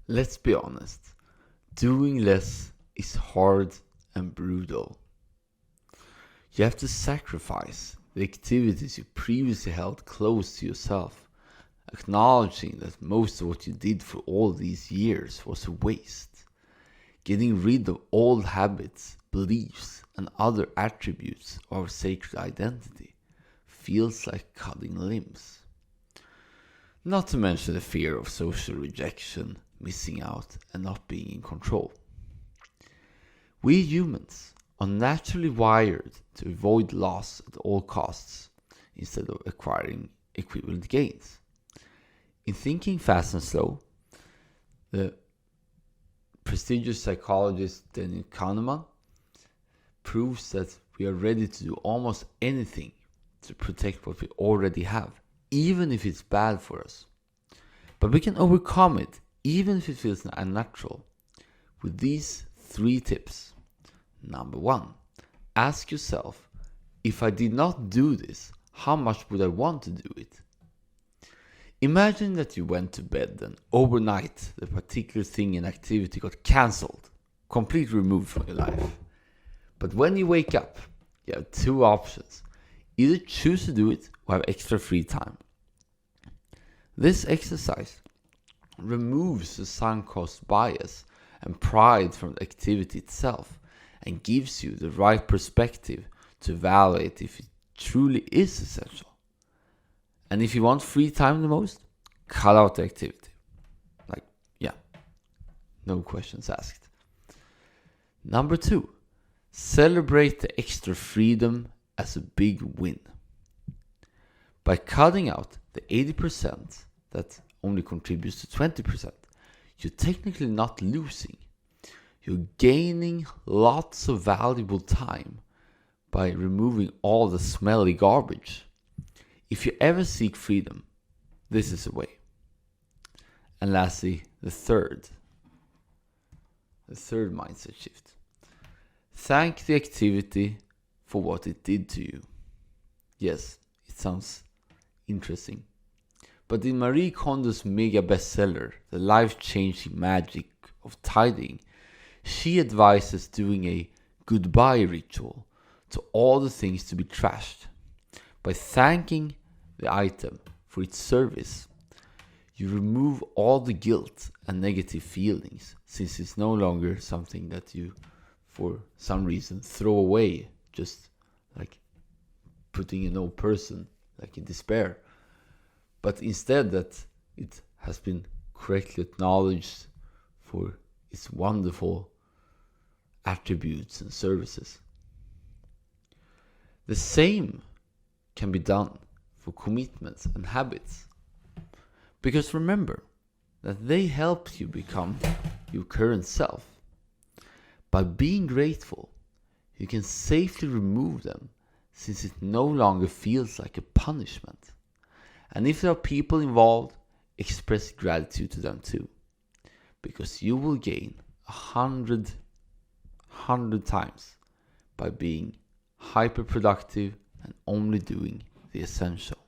Let's be honest, doing less is hard and brutal. You have to sacrifice the activities you previously held close to yourself, acknowledging that most of what you did for all these years was a waste. Getting rid of old habits, beliefs, and other attributes of our sacred identity feels like cutting limbs. Not to mention the fear of social rejection, missing out, and not being in control. We humans are naturally wired to avoid loss at all costs instead of acquiring equivalent gains. In Thinking Fast and Slow, the prestigious psychologist Daniel Kahneman proves that we are ready to do almost anything to protect what we already have, even if it's bad for us. But we can overcome it, even if it feels unnatural, with these 3 tips. Number 1, ask yourself, if I did not do this, how much would I want to do it? Imagine that you went to bed and overnight the particular thing and activity got cancelled, completely removed from your life. But when you wake up, you have 2 options. Either choose to do it or have extra free time. This exercise removes the sunk cost bias and pride from the activity itself and gives you the right perspective to evaluate if it truly is essential. And if you want free time the most, cut out the activity. No questions asked. Number 2, celebrate the extra freedom as a big win. By cutting out the 80% that only contributes to 20%, you're technically not losing. You're gaining lots of valuable time by removing all the smelly garbage. If you ever seek freedom, this is a way. And lastly, the third mindset shift. Thank the activity for what it did to you. Yes, it sounds interesting. But in Marie Kondo's mega bestseller, The Life-Changing Magic of Tidying, she advises doing a goodbye ritual to all the things to be trashed. By thanking the item for its service, you remove all the guilt and negative feelings, since it's no longer something that you, for some reason, throw away, just like putting an old person like in despair. But instead that it has been correctly acknowledged for its wonderful attributes and services. The same can be done for commitments and habits. Because remember that they help you become your current self. By being grateful, you can safely remove them, since it no longer feels like a punishment. And if there are people involved, express gratitude to them too, because you will gain 100 times by being hyper productive and only doing the essential.